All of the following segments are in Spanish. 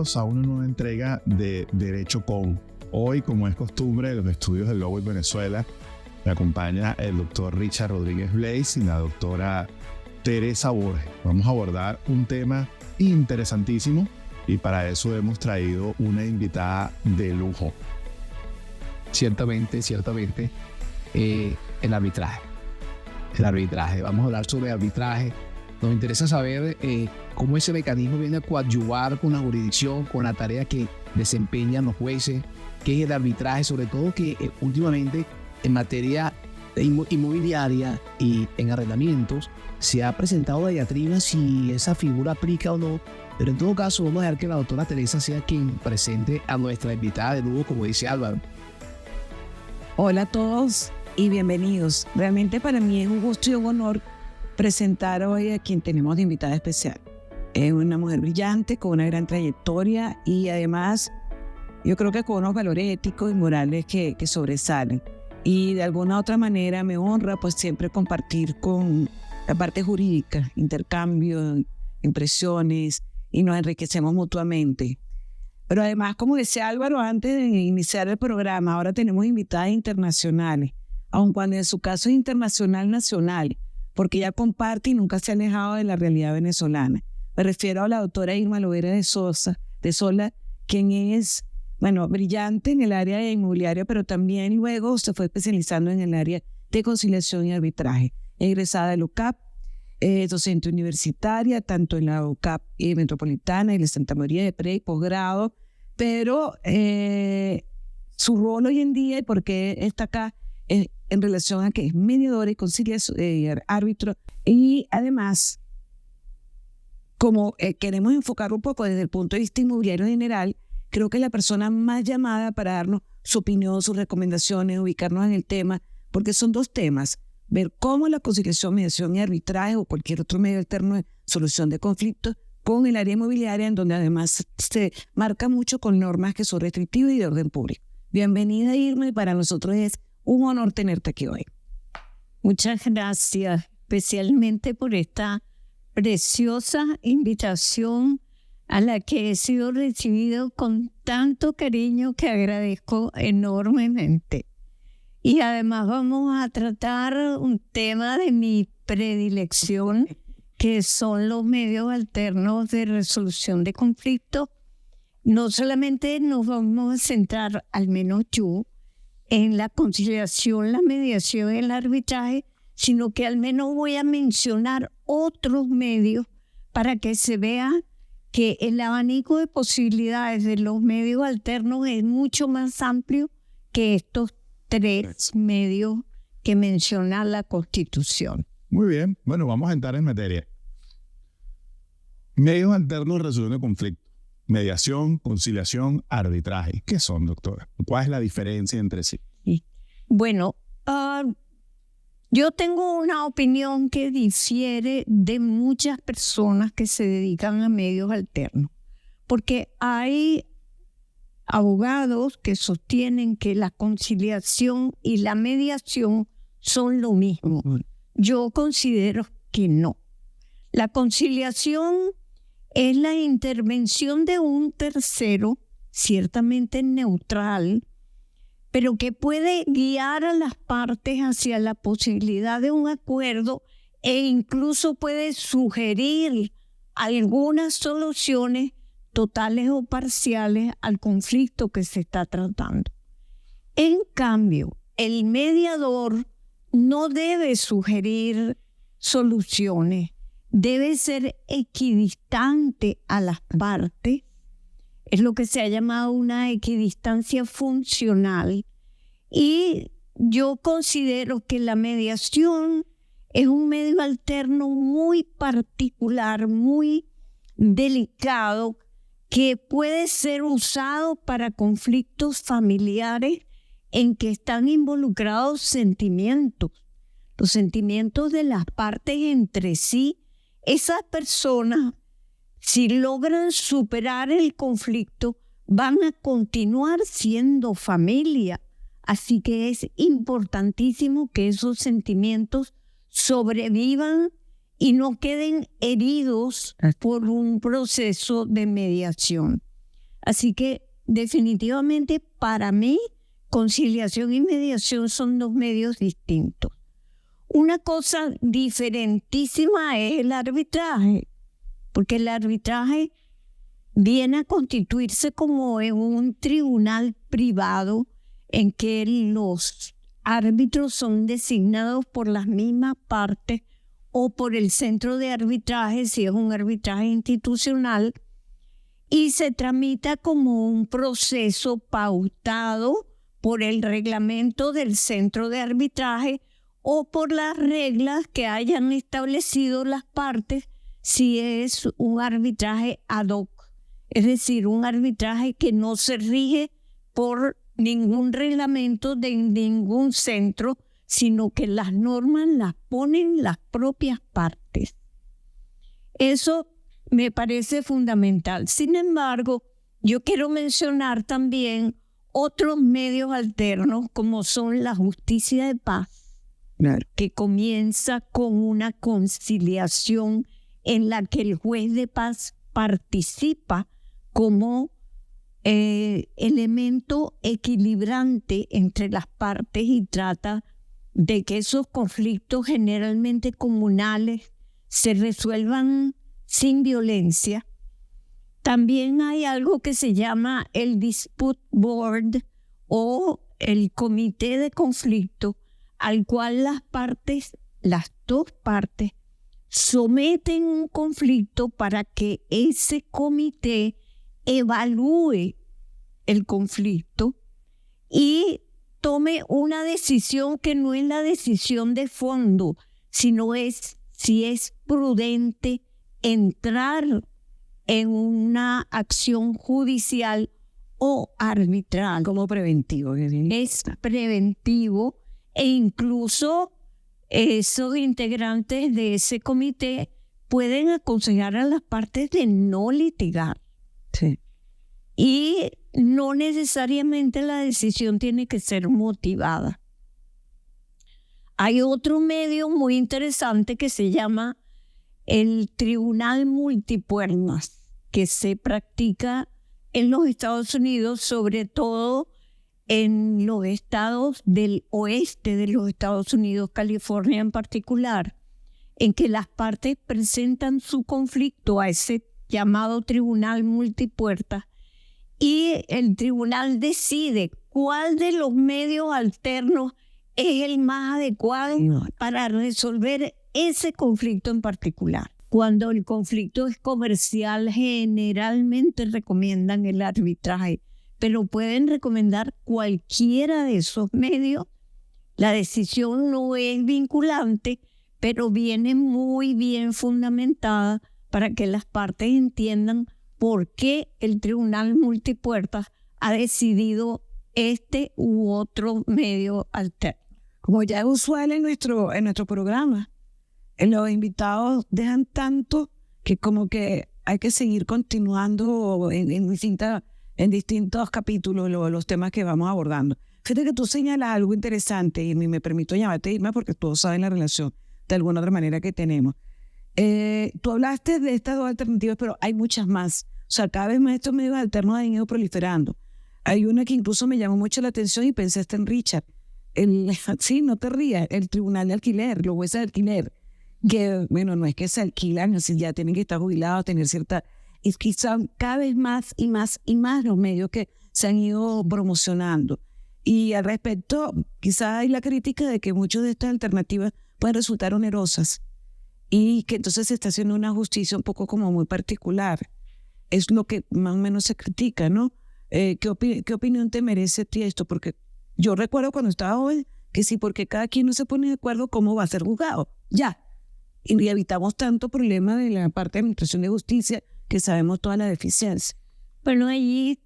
bienvenidos a una nueva entrega de Derecho Con. Hoy, como es costumbre en los estudios del Global Venezuela, me acompaña el doctor Richard Rodríguez Blaze y la doctora Teresa Borges. Vamos a abordar un tema interesantísimo y para eso hemos traído una invitada de lujo. Ciertamente, el arbitraje. Vamos a hablar sobre arbitraje. Nos interesa saber cómo ese mecanismo viene a coadyuvar con la jurisdicción, con la tarea que desempeñan los jueces, qué es el arbitraje, sobre todo que últimamente en materia inmobiliaria y en arrendamientos se ha presentado la diatriba si esa figura aplica o no, pero en todo caso vamos a dejar que la doctora Teresa sea quien presente a nuestra invitada de nuevo, como dice Álvaro. Hola a todos y bienvenidos. Realmente para mí es un gusto y un honor presentar hoy a quien tenemos de invitada especial. Es una mujer brillante, con una gran trayectoria y además yo creo que con unos valores éticos y morales que sobresalen. Y de alguna u otra manera me honra pues siempre compartir con la parte jurídica, intercambio, impresiones y nos enriquecemos mutuamente. Pero además, como decía Álvaro antes de iniciar el programa, ahora tenemos invitadas internacionales, aun cuando en su caso es internacional nacional, porque ella comparte y nunca se ha alejado de la realidad venezolana. Me refiero a la doctora Irma Lovera de Sola, quien es, brillante en el área de inmobiliaria, pero también luego se fue especializando en el área de conciliación y arbitraje. Egresada de la UCAP, docente universitaria, tanto en la UCAP Metropolitana y la Santa María de pre y posgrado, pero su rol hoy en día y por qué está acá es en relación a que es mediadora y conciliador, árbitro, y además, como queremos enfocar un poco desde el punto de vista inmobiliario general, creo que es la persona más llamada para darnos su opinión, sus recomendaciones, ubicarnos en el tema, porque son dos temas: ver cómo la conciliación, mediación y arbitraje o cualquier otro medio alterno de solución de conflictos con el área inmobiliaria, en donde además se marca mucho con normas que son restrictivas y de orden público. Bienvenida, Irma, y para nosotros es un honor tenerte aquí hoy. Muchas gracias, especialmente por esta preciosa invitación a la que he sido recibido con tanto cariño que agradezco enormemente. Y además vamos a tratar un tema de mi predilección, que son los medios alternos de resolución de conflictos. No solamente nos vamos a centrar, al menos yo, en la conciliación, la mediación y el arbitraje, sino que al menos voy a mencionar otros medios para que se vea que el abanico de posibilidades de los medios alternos es mucho más amplio que estos tres medios que menciona la Constitución. Muy bien, vamos a entrar en materia. Medios alternos de resolución de conflictos. Mediación, conciliación, arbitraje. ¿Qué son, doctora? ¿Cuál es la diferencia entre sí? Bueno, yo tengo una opinión que difiere de muchas personas que se dedican a medios alternos, porque hay abogados que sostienen que la conciliación y la mediación son lo mismo. Yo considero que no. La conciliación es la intervención de un tercero, ciertamente neutral, pero que puede guiar a las partes hacia la posibilidad de un acuerdo e incluso puede sugerir algunas soluciones totales o parciales al conflicto que se está tratando. En cambio, el mediador no debe sugerir soluciones, debe ser equidistante a las partes. Es lo que se ha llamado una equidistancia funcional. Y yo considero que la mediación es un medio alterno muy particular, muy delicado, que puede ser usado para conflictos familiares en que están involucrados sentimientos, los sentimientos de las partes entre sí. Esas personas, si logran superar el conflicto, van a continuar siendo familia. Así que es importantísimo que esos sentimientos sobrevivan y no queden heridos por un proceso de mediación. Así que definitivamente para mí conciliación y mediación son dos medios distintos. Una cosa diferentísima es el arbitraje, porque el arbitraje viene a constituirse como en un tribunal privado en que los árbitros son designados por las mismas partes o por el centro de arbitraje, si es un arbitraje institucional, y se tramita como un proceso pautado por el reglamento del centro de arbitraje o por las reglas que hayan establecido las partes si es un arbitraje ad hoc, es decir, un arbitraje que no se rige por ningún reglamento de ningún centro, sino que las normas las ponen las propias partes. Eso me parece fundamental. Sin embargo, yo quiero mencionar también otros medios alternos como son la justicia de paz, Claro. que comienza con una conciliación en la que el juez de paz participa como elemento equilibrante entre las partes y trata de que esos conflictos generalmente comunales se resuelvan sin violencia. También hay algo que se llama el Dispute Board o el Comité de Conflicto, al cual las dos partes, someten un conflicto para que ese comité evalúe el conflicto y tome una decisión que no es la decisión de fondo, sino es si es prudente entrar en una acción judicial o arbitral. Como preventivo. Es preventivo e incluso esos integrantes de ese comité pueden aconsejar a las partes de no litigar. Sí. Y no necesariamente la decisión tiene que ser motivada. Hay otro medio muy interesante que se llama el Tribunal Multipuertas, que se practica en los Estados Unidos, sobre todo en los estados del oeste de los Estados Unidos, California en particular, en que las partes presentan su conflicto a ese llamado Tribunal Multipuertas y el tribunal decide cuál de los medios alternos es el más adecuado para resolver ese conflicto en particular. Cuando el conflicto es comercial, generalmente recomiendan el arbitraje, pero pueden recomendar cualquiera de esos medios. La decisión no es vinculante, pero viene muy bien fundamentada para que las partes entiendan por qué el Tribunal Multipuertas ha decidido este u otro medio alterno. Como ya es usual en nuestro programa, los invitados dejan tanto que como que hay que seguir continuando en distintos capítulos los temas que vamos abordando. Fíjate que tú señalas algo interesante y me permito llamarte Irma porque todos saben la relación de alguna otra manera que tenemos. Tú hablaste de estas dos alternativas, pero hay muchas más. O sea, cada vez más estos medios alternos han ido proliferando. Hay una que incluso me llamó mucho la atención y pensé hasta en Richard. Sí, no te rías, el tribunal de alquiler, los jueces de alquiler, que, bueno, no es que se alquilan, así ya tienen que estar jubilados, tener cierta... Es que son cada vez más y más y más los medios que se han ido promocionando. Y al respecto, quizás hay la crítica de que muchas de estas alternativas pueden resultar onerosas y que entonces se está haciendo una justicia un poco como muy particular. Es lo que más o menos se critica, ¿no? ¿Qué opinión te merece a ti esto? Porque yo recuerdo cuando estaba joven que sí, porque cada quien no se pone de acuerdo cómo va a ser juzgado. Ya. Y evitamos tanto problema de la parte de administración de justicia que sabemos toda la deficiencia. Bueno, allí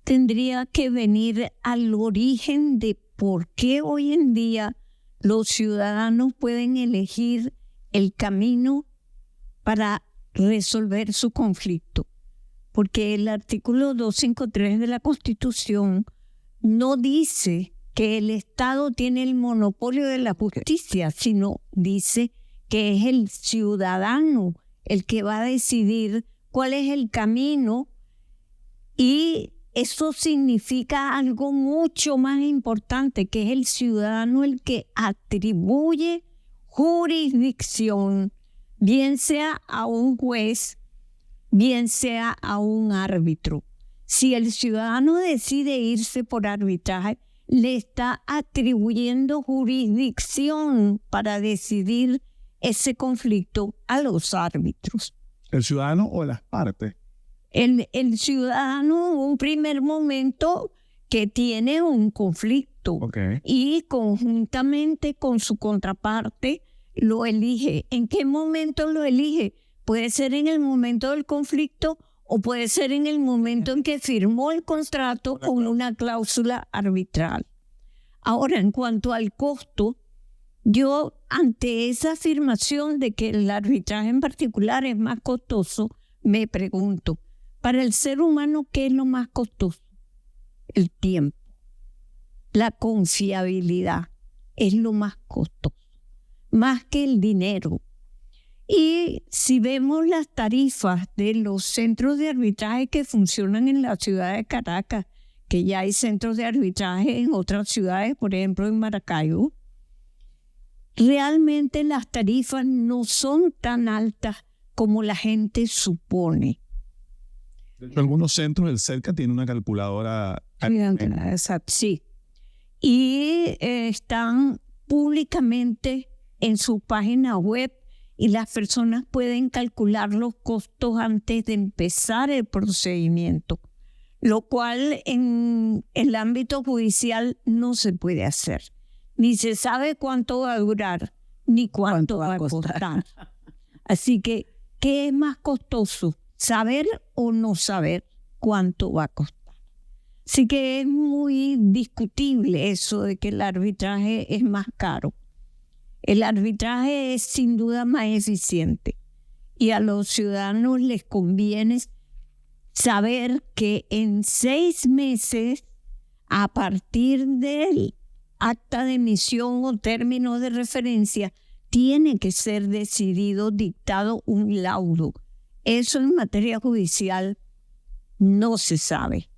tendría que venir al origen de por qué hoy en día los ciudadanos pueden elegir el camino para resolver su conflicto. Porque el artículo 253 de la Constitución no dice que el Estado tiene el monopolio de la justicia, sino dice que es el ciudadano el que va a decidir cuál es el camino Y eso significa algo mucho más importante, que es el ciudadano el que atribuye jurisdicción, bien sea a un juez, bien sea a un árbitro. Si el ciudadano decide irse por arbitraje, le está atribuyendo jurisdicción para decidir ese conflicto a los árbitros. ¿El ciudadano o las partes? El ciudadano en un primer momento que tiene un conflicto y conjuntamente con su contraparte lo elige. ¿En qué momento lo elige? Puede ser en el momento del conflicto o puede ser en el momento en que firmó el contrato con una cláusula arbitral. Ahora, en cuanto al costo, yo ante esa afirmación de que el arbitraje en particular es más costoso, me pregunto, para el ser humano, ¿qué es lo más costoso? El tiempo. La confiabilidad es lo más costoso, más que el dinero. Y si vemos las tarifas de los centros de arbitraje que funcionan en la ciudad de Caracas, que ya hay centros de arbitraje en otras ciudades, por ejemplo en Maracaibo, realmente las tarifas no son tan altas como la gente supone. Algunos centros del CERCA tienen una calculadora. Exacto. Sí. Y están públicamente en su página web y las personas pueden calcular los costos antes de empezar el procedimiento, lo cual en el ámbito judicial no se puede hacer. Ni se sabe cuánto va a durar, ni cuánto va a costar. Así que, ¿qué es más costoso? ¿Saber o no saber cuánto va a costar? Así que es muy discutible eso de que el arbitraje es más caro. El arbitraje es sin duda más eficiente y a los ciudadanos les conviene saber que en 6 meses, a partir del acta de emisión o término de referencia, tiene que ser decidido, dictado un laudo. Eso en materia judicial no se sabe.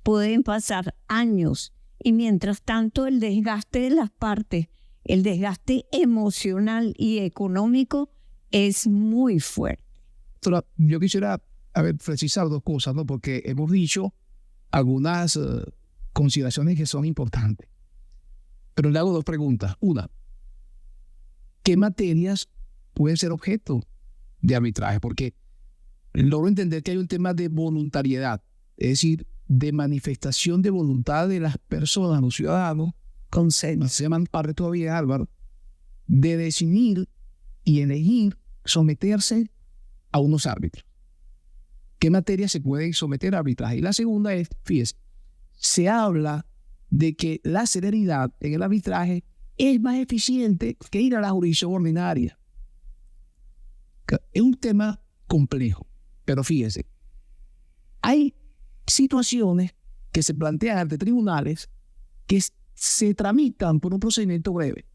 Pueden pasar años y mientras tanto el desgaste de las partes, el desgaste emocional y económico es muy fuerte. Doctora, yo quisiera precisar 2 cosas, ¿no? Porque hemos dicho algunas consideraciones que son importantes. Pero le hago 2 preguntas. Una, ¿qué materias pueden ser objeto de arbitraje? Porque logro entender que hay un tema de voluntariedad, es decir, de manifestación de voluntad de las personas, los ciudadanos, Consenso. se llaman parte todavía, Álvaro, de decidir y elegir someterse a unos árbitros. ¿Qué materias se pueden someter a arbitraje? Y la segunda es, fíjese, se habla de que la celeridad en el arbitraje es más eficiente que ir a la jurisdicción ordinaria. Es un tema complejo, pero fíjese, hay situaciones que se plantean ante tribunales que se tramitan por un procedimiento breve,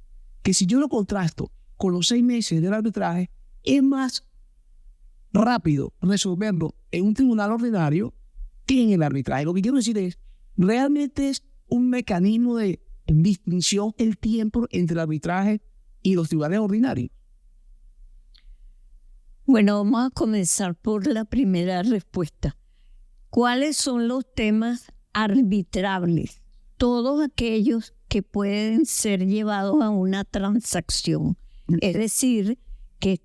que si yo lo contrasto con los 6 meses del arbitraje, es más rápido resolverlo en un tribunal ordinario que en el arbitraje. Lo que quiero decir es, realmente es un mecanismo de distinción el tiempo entre el arbitraje y los tribunales ordinarios. Bueno, vamos a comenzar por la primera respuesta. ¿Cuáles son los temas arbitrables? Todos aquellos que pueden ser llevados a una transacción. Es decir, que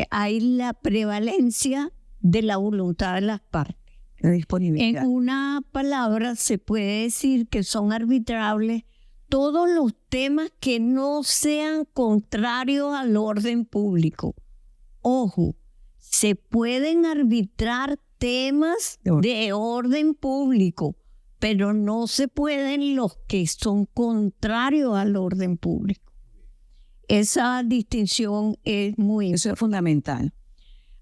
hay la prevalencia de la voluntad de las partes. La disponibilidad. En una palabra se puede decir que son arbitrables todos los temas que no sean contrarios al orden público. Ojo, se pueden arbitrar temas de orden público, pero no se pueden los que son contrarios al orden público. Esa distinción es muy importante. Eso es fundamental.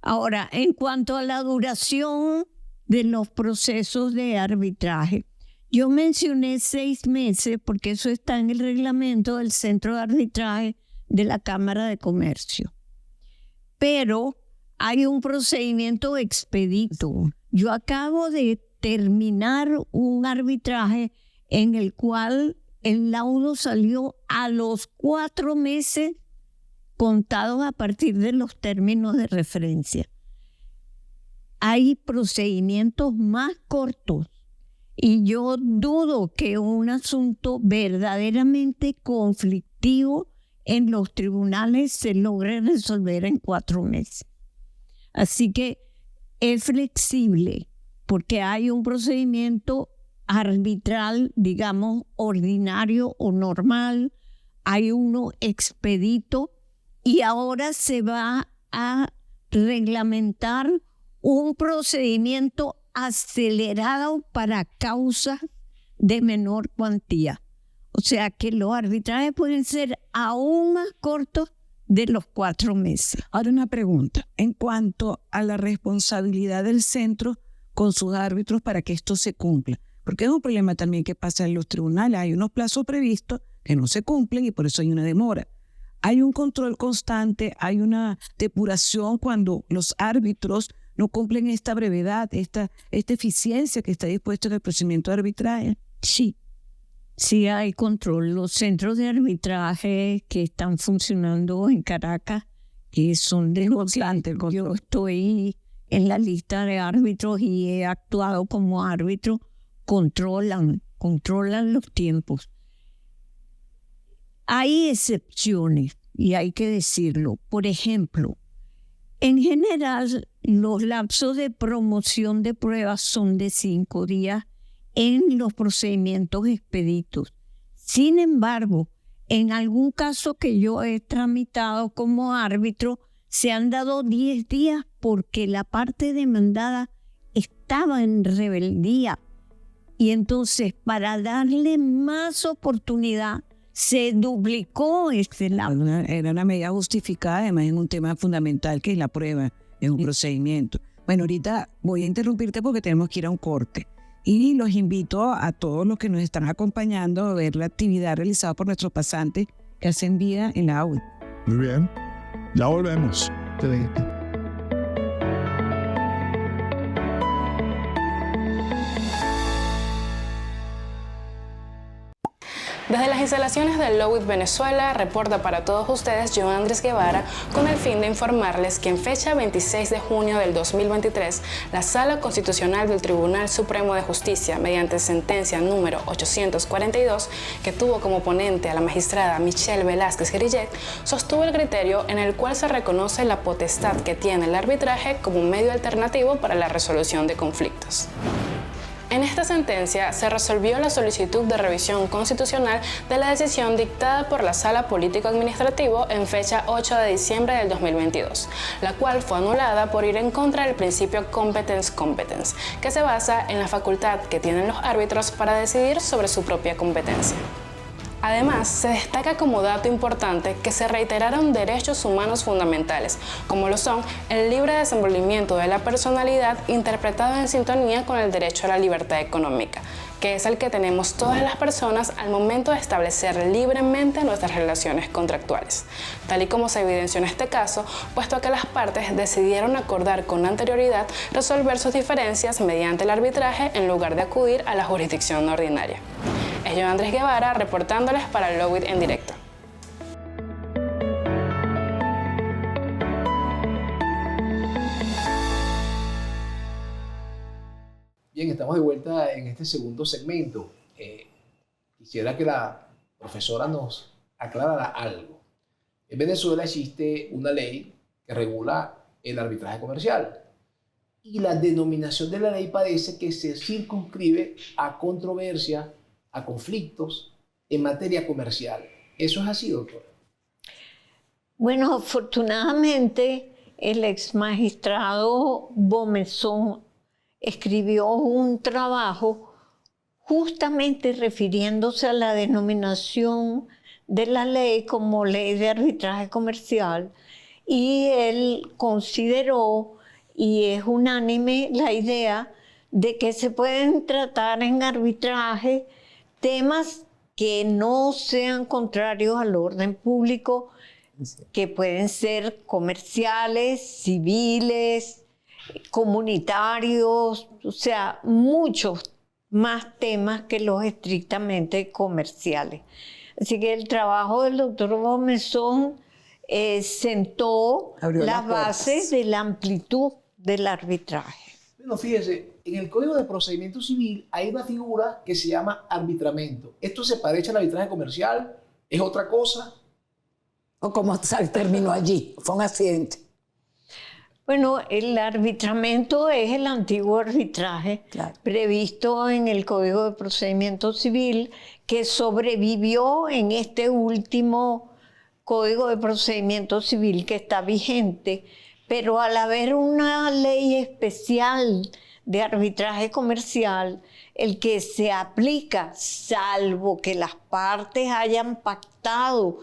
Ahora, en cuanto a la duración de los procesos de arbitraje, yo mencioné 6 meses porque eso está en el reglamento del Centro de Arbitraje de la Cámara de Comercio. Pero hay un procedimiento expedito Yo acabo de terminar un arbitraje en el cual el laudo salió a los 4 meses contados a partir de los términos de referencia. Hay procedimientos más cortos y yo dudo que un asunto verdaderamente conflictivo en los tribunales se logre resolver en 4 meses. Así que es flexible porque hay un procedimiento arbitral, digamos, ordinario o normal, hay uno expedito y ahora se va a reglamentar un procedimiento acelerado para causas de menor cuantía. O sea que los arbitrajes pueden ser aún más cortos de los 4 meses. Ahora una pregunta, en cuanto a la responsabilidad del centro con sus árbitros para que esto se cumpla, porque es un problema también que pasa en los tribunales, hay unos plazos previstos que no se cumplen y por eso hay una demora. Hay un control constante, hay una depuración cuando los árbitros no cumplen esta brevedad, esta eficiencia que está dispuesta en el procedimiento de arbitraje. Sí hay control. Los centros de arbitraje que están funcionando en Caracas, que son de constante. Yo estoy en la lista de árbitros y he actuado como árbitro, controlan los tiempos. Hay excepciones y hay que decirlo. Por ejemplo, en general, los lapsos de promoción de pruebas son de 5 días en los procedimientos expeditos. Sin embargo, en algún caso que yo he tramitado como árbitro, se han dado 10 días porque la parte demandada estaba en rebeldía. Y entonces, para darle más oportunidad, se duplicó este lapso. Era una medida justificada, además en un tema fundamental que es la prueba, es un procedimiento. Bueno, ahorita voy a interrumpirte porque tenemos que ir a un corte. Y los invito a todos los que nos están acompañando a ver la actividad realizada por nuestros pasantes que hacen vida en la aula. Muy bien, ya volvemos. Desde las instalaciones del LOWIT Venezuela, reporta para todos ustedes Joandris Guevara con el fin de informarles que en fecha 26 de junio del 2023, la Sala Constitucional del Tribunal Supremo de Justicia, mediante sentencia número 842, que tuvo como ponente a la magistrada Michelle Velázquez Grillet, sostuvo el criterio en el cual se reconoce la potestad que tiene el arbitraje como un medio alternativo para la resolución de conflictos. En esta sentencia se resolvió la solicitud de revisión constitucional de la decisión dictada por la Sala Político-Administrativo en fecha 8 de diciembre del 2022, la cual fue anulada por ir en contra del principio competence, que se basa en la facultad que tienen los árbitros para decidir sobre su propia competencia. Además, se destaca como dato importante que se reiteraron derechos humanos fundamentales, como lo son el libre desenvolvimiento de la personalidad interpretado en sintonía con el derecho a la libertad económica, que es el que tenemos todas las personas al momento de establecer libremente nuestras relaciones contractuales, tal y como se evidenció en este caso, puesto que las partes decidieron acordar con anterioridad resolver sus diferencias mediante el arbitraje en lugar de acudir a la jurisdicción ordinaria. Es Joandris Guevara reportándoles para el LOWIT en directo. Bien, estamos de vuelta en este segundo segmento. Quisiera que la profesora nos aclarara algo. En Venezuela existe una ley que regula el arbitraje comercial y la denominación de la ley parece que se circunscribe a controversia, a conflictos en materia comercial. ¿Eso es así, doctora? Bueno, afortunadamente el ex magistrado Bomezón escribió un trabajo justamente refiriéndose a la denominación de la ley como ley de arbitraje comercial, y él consideró, y es unánime la idea, de que se pueden tratar en arbitraje temas que no sean contrarios al orden público, que pueden ser comerciales, civiles, comunitarios, o sea, muchos más temas que los estrictamente comerciales. Así que el trabajo del doctor Bomezón sentó Abrió las las puertas. bases de la amplitud del arbitraje. Bueno, fíjese, en el Código de Procedimiento Civil hay una figura que se llama arbitramiento. ¿Esto se parece al arbitraje comercial? ¿Es otra cosa? ¿O cómo terminó allí? Fue un accidente. Bueno, el arbitramiento es el antiguo arbitraje Claro. previsto en el Código de Procedimiento Civil que sobrevivió en este último Código de Procedimiento Civil que está vigente, pero al haber una ley especial de arbitraje comercial, el que se aplica, salvo que las partes hayan pactado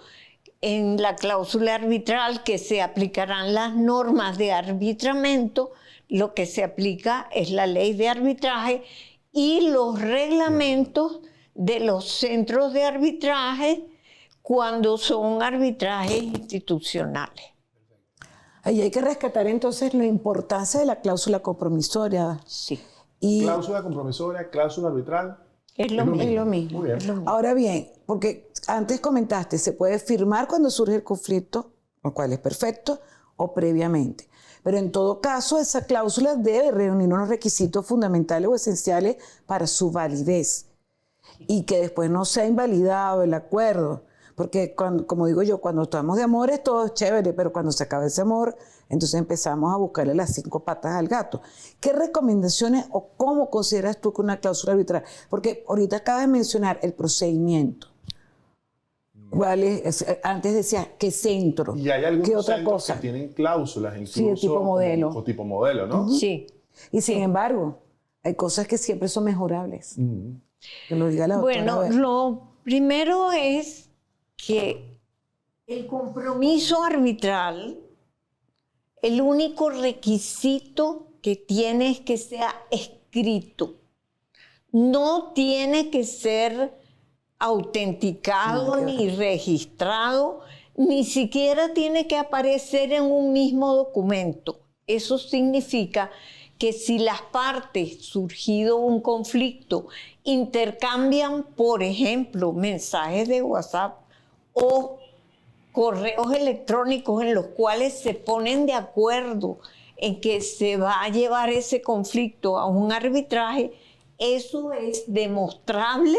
en la cláusula arbitral que se aplicarán las normas de arbitramiento, lo que se aplica es la ley de arbitraje y los reglamentos de los centros de arbitraje cuando son arbitrajes institucionales. Ahí hay que rescatar entonces la importancia de la cláusula compromisoria. Sí, Y Cláusula compromisoria, cláusula arbitral. es lo mismo. Muy bien. es lo mismo. ahora bien, porque antes comentaste, se puede firmar cuando surge el conflicto, lo cual es perfecto, o previamente. Pero en todo caso, esa cláusula debe reunir unos requisitos fundamentales o esenciales para su validez y que después no sea invalidado el acuerdo. Porque, como digo yo, cuando estamos de amores todo es chévere, pero cuando se acaba ese amor, entonces empezamos a buscarle las 5 patas al gato. ¿Qué recomendaciones o cómo consideras tú que una cláusula arbitral? Porque ahorita acabas de mencionar el procedimiento. ¿Vale? Antes decía, ¿qué centro? Y hay algunos ¿Qué otra centros cosa? que tienen cláusulas incluso. Sí, de tipo modelo. O tipo modelo, ¿no? Sí. Y sin embargo, hay cosas que siempre son mejorables. Que lo diga la doctora. Bueno, a ver. lo primero es que el compromiso arbitral, el único requisito que tiene es que sea escrito. No tiene que ser autenticado ni registrado, ni siquiera tiene que aparecer en un mismo documento. Eso significa que si las partes, surgido un conflicto, intercambian, por ejemplo, mensajes de WhatsApp o correos electrónicos en los cuales se ponen de acuerdo en que se va a llevar ese conflicto a un arbitraje, eso es demostrable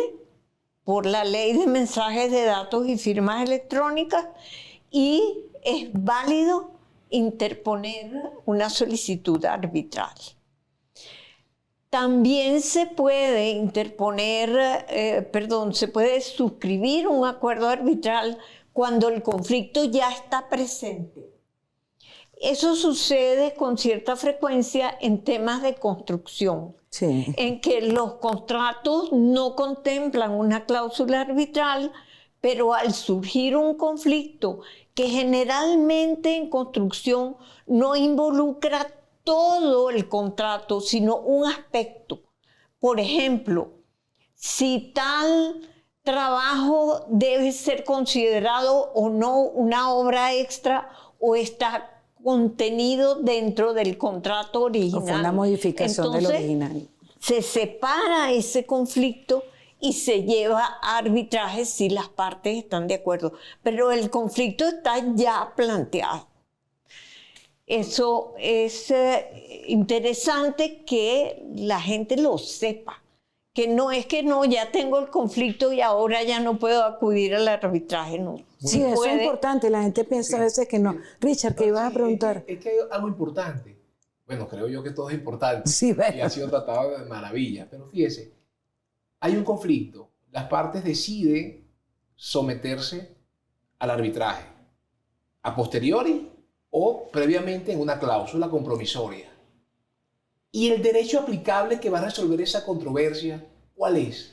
por la ley de mensajes de datos y firmas electrónicas y es válido interponer una solicitud arbitral. También se puede se puede suscribir un acuerdo arbitral cuando el conflicto ya está presente. Eso sucede con cierta frecuencia en temas de construcción, Sí. en que los contratos no contemplan una cláusula arbitral, pero al surgir un conflicto que generalmente en construcción no involucra todo el contrato, sino un aspecto. Por ejemplo, si tal trabajo debe ser considerado o no una obra extra o está contenido dentro del contrato original. O fue una modificación del Entonces, original. se separa ese conflicto y se lleva a arbitraje si las partes están de acuerdo. Pero el conflicto está ya planteado. Eso es interesante que la gente lo sepa. Que no es que no, ya tengo el conflicto y ahora ya no puedo acudir al arbitraje, no. Sí, eso es importante. La gente piensa a veces que no. Richard, ¿qué ibas a preguntar? Es que hay algo importante. Bueno, creo yo que todo es importante. Sí, bueno. Y ha sido tratado de maravilla. Pero fíjese, hay un conflicto. Las partes deciden someterse al arbitraje. A posteriori o previamente en una cláusula compromisoria. ¿Y el derecho aplicable que va a resolver esa controversia, cuál es?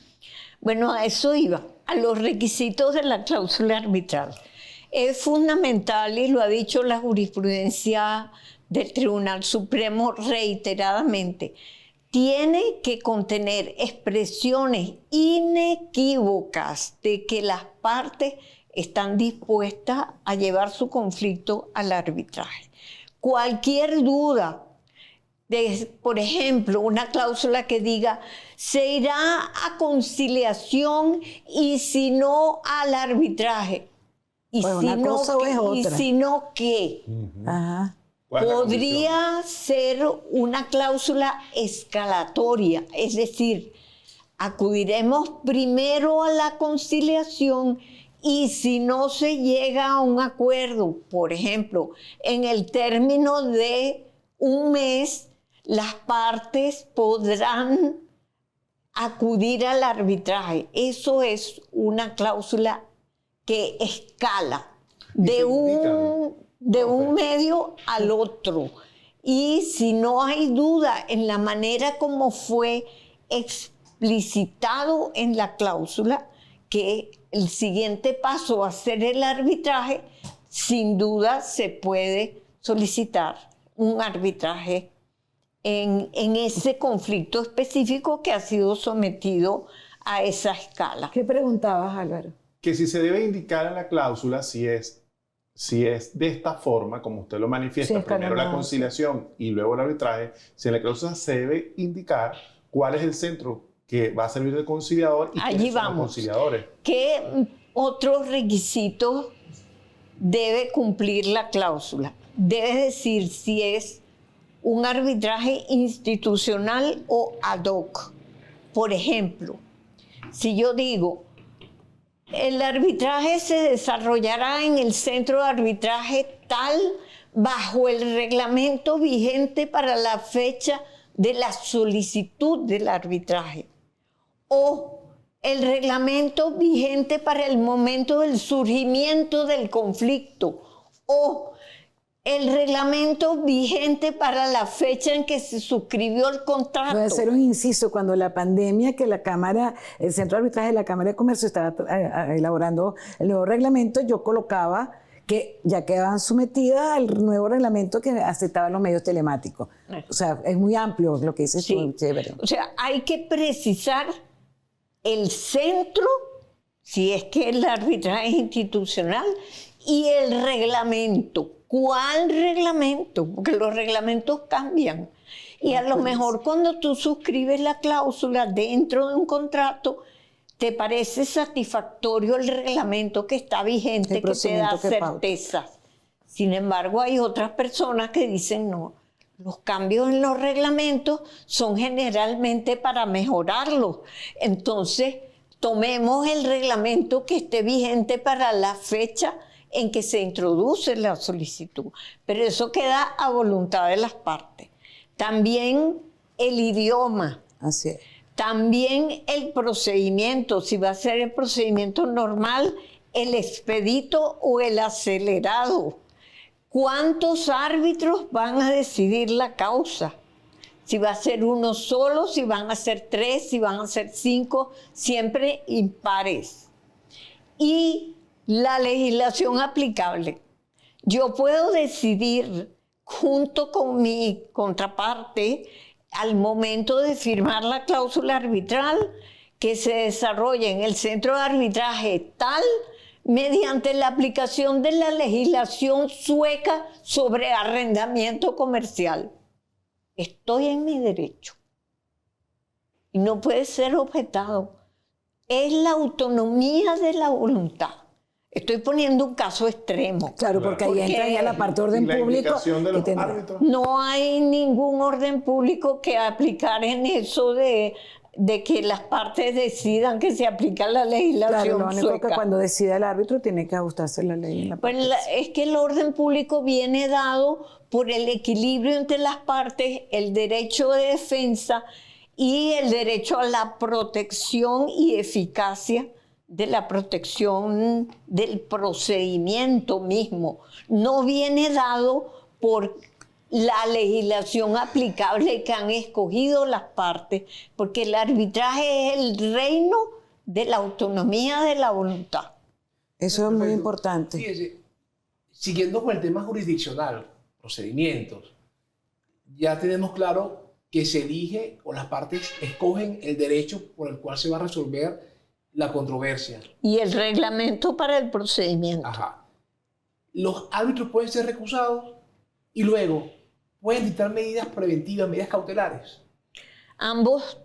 Bueno, a eso iba, a los requisitos de la cláusula arbitral. Es fundamental, y lo ha dicho la jurisprudencia del Tribunal Supremo reiteradamente, tiene que contener expresiones inequívocas de que las partes están dispuestas a llevar su conflicto al arbitraje. Cualquier duda por ejemplo, una cláusula que diga se irá a conciliación y si no al arbitraje. Y Pues si una no, cosa o es y otra. si no, ¿qué? Ajá. ¿Cuál es la Podría ser una cláusula escalatoria, es decir, acudiremos primero a la conciliación y si no se llega a un acuerdo, por ejemplo, en el término de un mes, las partes podrán acudir al arbitraje. Eso es una cláusula que escala de un medio al otro. Y si no hay duda en la manera como fue explicitado en la cláusula, que el siguiente paso va a ser el arbitraje, sin duda se puede solicitar un arbitraje en ese conflicto específico que ha sido sometido a esa escala. ¿Qué preguntabas, Álvaro? Que si se debe indicar en la cláusula si es de esta forma, como usted lo manifiesta, Sí, primero la escalonado. conciliación y luego el arbitraje, si en la cláusula se debe indicar cuál es el centro que va a servir de conciliador y Allí quiénes son los vamos. conciliadores. ¿Qué otros requisitos debe cumplir la cláusula? Debe decir si es un arbitraje institucional o ad hoc. Por ejemplo, si yo digo, el arbitraje se desarrollará en el centro de arbitraje tal bajo el reglamento vigente para la fecha de la solicitud del arbitraje, o el reglamento vigente para el momento del surgimiento del conflicto, o el reglamento vigente para la fecha en que se suscribió el contrato. Voy a hacer un inciso. Cuando la pandemia, que el Centro de Arbitraje de la Cámara de Comercio estaba elaborando el nuevo reglamento, yo colocaba que ya quedaban sometidas al nuevo reglamento que aceptaba los medios telemáticos. O sea, es muy amplio lo que dices Sí. tú, chévere. O sea, hay que precisar el centro, si es que el arbitraje es institucional, y el reglamento. ¿Cuál reglamento? Porque los reglamentos cambian. Y a lo mejor cuando tú suscribes la cláusula dentro de un contrato, te parece satisfactorio el reglamento que está vigente, El que te da procedimiento que pauta. certezas. Sin embargo, hay otras personas que dicen no. Los cambios en los reglamentos son generalmente para mejorarlos. Entonces, tomemos el reglamento que esté vigente para la fecha en que se introduce la solicitud. Pero eso queda a voluntad de las partes. También el idioma. Así es. También el procedimiento, si va a ser el procedimiento normal, el expedito o el acelerado. ¿Cuántos árbitros van a decidir la causa? Si va a ser uno solo, si van a ser 3, si van a ser 5, siempre impares. Y la legislación aplicable. Yo puedo decidir junto con mi contraparte al momento de firmar la cláusula arbitral que se desarrolle en el centro de arbitraje tal mediante la aplicación de la legislación sueca sobre arrendamiento comercial. Estoy en mi derecho y no puede ser objetado. Es la autonomía de la voluntad. Estoy poniendo un caso extremo. Claro, porque ahí Porque entra ya la parte de orden Y la público. implicación de que los tendrá. árbitros. No hay ningún orden público que aplicar en eso de que las partes decidan que se aplica la Claro, legislación lo único sueca. que cuando decida el árbitro tiene que ajustarse la ley en la Pues parte. es que el orden público viene dado por el equilibrio entre las partes, el derecho de defensa y el derecho a la protección y eficacia de la protección del procedimiento mismo. No viene dado por la legislación aplicable que han escogido las partes, porque el arbitraje es el reino de la autonomía de la voluntad. Eso es muy Perfecto. importante. Fíjense, siguiendo con el tema jurisdiccional, procedimientos, ya tenemos claro que se elige o las partes escogen el derecho por el cual se va a resolver la controversia. Y el reglamento para el procedimiento. Ajá. Los árbitros pueden ser recusados y luego pueden dictar medidas preventivas, medidas cautelares? Ambas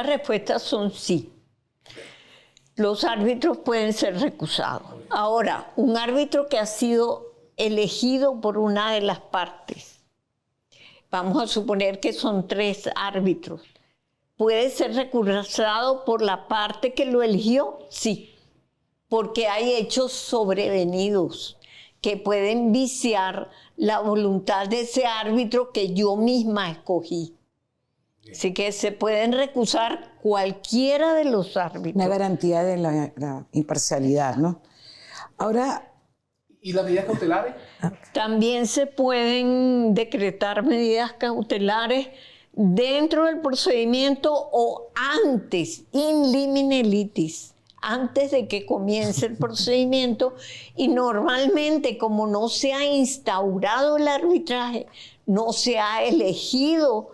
respuestas son sí. Los árbitros pueden ser recusados. Ahora, un árbitro que ha sido elegido por una de las partes, vamos a suponer que son 3 árbitros, ¿puede ser recusado por la parte que lo eligió? Sí, porque hay hechos sobrevenidos que pueden viciar la voluntad de ese árbitro que yo misma escogí. Así que se pueden recusar cualquiera de los árbitros. Una garantía de la imparcialidad, ¿no? Ahora, ¿Y las medidas cautelares? También se pueden decretar medidas cautelares dentro del procedimiento o antes, in limine litis, antes de que comience el procedimiento, y normalmente como no se ha instaurado el arbitraje, no se ha elegido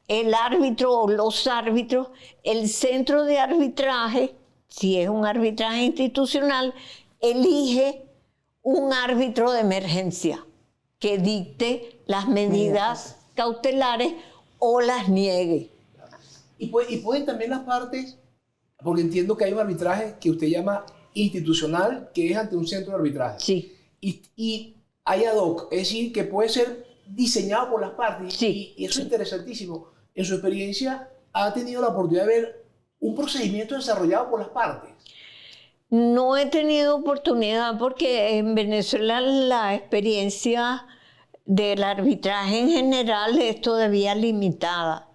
el árbitro o los árbitros, el centro de arbitraje, si es un arbitraje institucional, elige un árbitro de emergencia que dicte las medidas cautelares o las niegue. Y pueden también las partes, porque entiendo que hay un arbitraje que usted llama institucional, que es ante un centro de arbitraje. Sí. Y hay ad hoc, es decir, que puede ser diseñado por las partes. Sí. Y eso es interesantísimo. En su experiencia, ¿ha tenido la oportunidad de ver un procedimiento desarrollado por las partes? No he tenido oportunidad porque en Venezuela la experiencia del arbitraje en general es todavía limitada.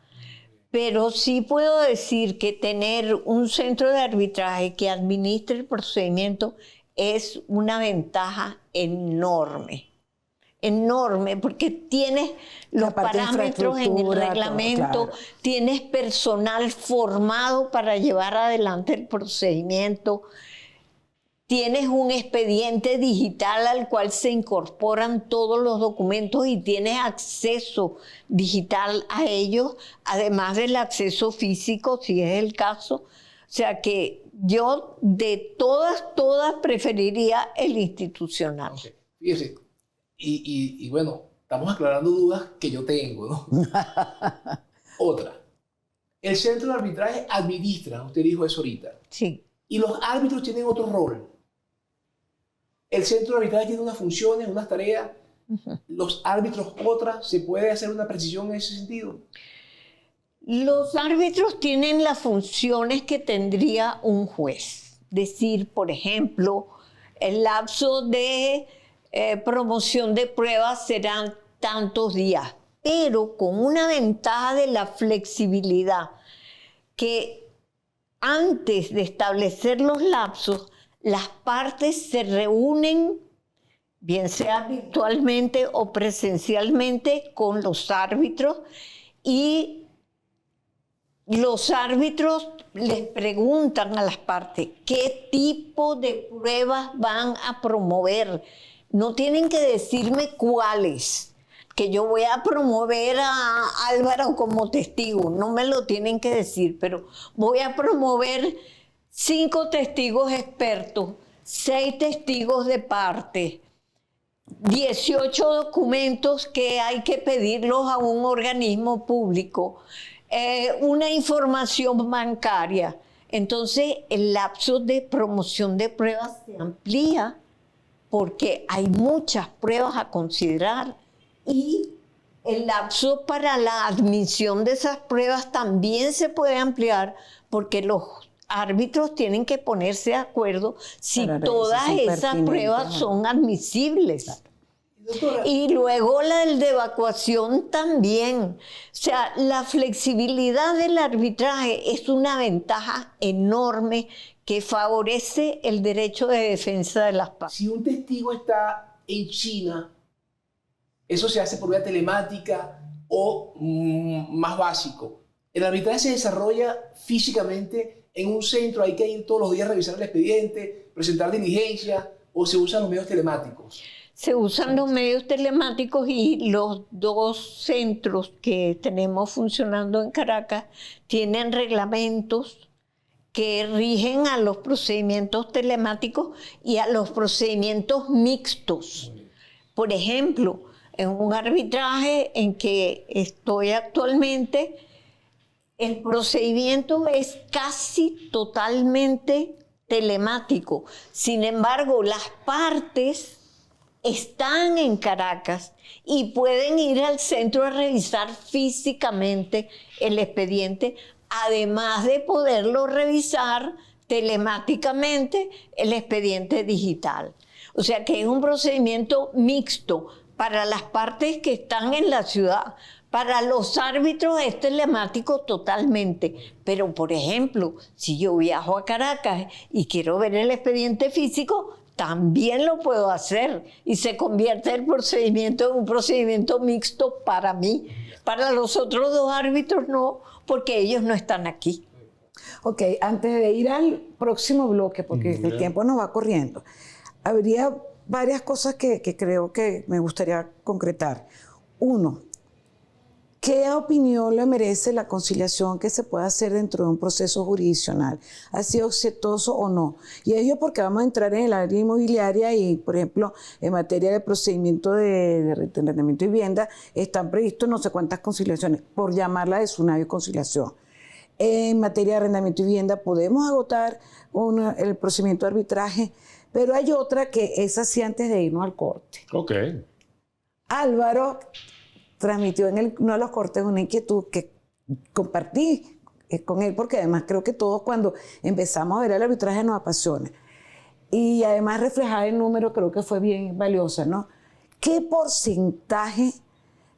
Pero sí puedo decir que tener un centro de arbitraje que administre el procedimiento es una ventaja enorme. Enorme, porque tienes los parámetros en el reglamento, todo, claro. Tienes personal formado para llevar adelante el procedimiento, tienes un expediente digital al cual se incorporan todos los documentos y tienes acceso digital a ellos, además del acceso físico, si es el caso. O sea que yo de todas preferiría el institucional. Okay. Fíjese, y bueno, estamos aclarando dudas que yo tengo, ¿no? Otra. El centro de arbitraje administra, usted dijo eso ahorita. Sí. Y los árbitros tienen otro rol. El centro de arbitraje tiene unas funciones, unas tareas. Los árbitros otras. ¿Se puede hacer una precisión en ese sentido? Los árbitros tienen las funciones que tendría un juez. Decir, por ejemplo, el lapso de promoción de pruebas serán tantos días, pero con una ventaja de la flexibilidad, que antes de establecer los lapsos, las partes se reúnen, bien sea virtualmente o presencialmente, con los árbitros, y los árbitros les preguntan a las partes qué tipo de pruebas van a promover. No tienen que decirme cuáles, que yo voy a promover a Álvaro como testigo, no me lo tienen que decir, pero voy a promover 5 testigos expertos, 6 testigos de parte, 18 documentos que hay que pedirlos a un organismo público, una información bancaria. Entonces el lapso de promoción de pruebas se amplía porque hay muchas pruebas a considerar y el lapso para la admisión de esas pruebas también se puede ampliar porque los árbitros tienen que ponerse de acuerdo si todas esas pruebas son admisibles. Doctora, Y luego la de evacuación también. O sea, la flexibilidad del arbitraje es una ventaja enorme que favorece el derecho de defensa de las partes. si un testigo está en China, ¿eso se hace por vía telemática o más básico? El arbitraje se desarrolla físicamente en un centro, hay que ir todos los días a revisar el expediente, presentar diligencia, o se usan los medios telemáticos. Se usan los medios telemáticos y los 2 centros que tenemos funcionando en Caracas tienen reglamentos que rigen a los procedimientos telemáticos y a los procedimientos mixtos. Por ejemplo, En un arbitraje en que estoy actualmente, el procedimiento es casi totalmente telemático. Sin embargo, las partes están en Caracas y pueden ir al centro a revisar físicamente el expediente, además de poderlo revisar telemáticamente el expediente digital. O sea que es un procedimiento mixto para las partes que están en la ciudad. Para los árbitros es telemático totalmente, pero por ejemplo, si yo viajo a Caracas y quiero ver el expediente físico, también lo puedo hacer y se convierte el procedimiento en un procedimiento mixto para mí. Para los otros dos árbitros no, porque ellos no están aquí. Ok, antes de ir al próximo bloque, porque el tiempo nos va corriendo, habría varias cosas que creo que me gustaría concretar. Uno, ¿qué opinión le merece la conciliación que se puede hacer dentro de un proceso jurisdiccional? ¿Ha sido exitoso o no? Y ello porque vamos a entrar en el área inmobiliaria y, por ejemplo, en materia de procedimiento de arrendamiento y vivienda, están previstos no sé cuántas conciliaciones, por llamarla de tsunami conciliación. En materia de arrendamiento y vivienda podemos agotar el procedimiento de arbitraje, pero hay otra que es así antes de irnos al corte. Ok. Álvaro transmitió en uno de los cortes una inquietud que compartí con él, porque además creo que todos cuando empezamos a ver el arbitraje nos apasiona. Y además reflejar el número creo que fue bien valiosa, ¿no? ¿Qué porcentaje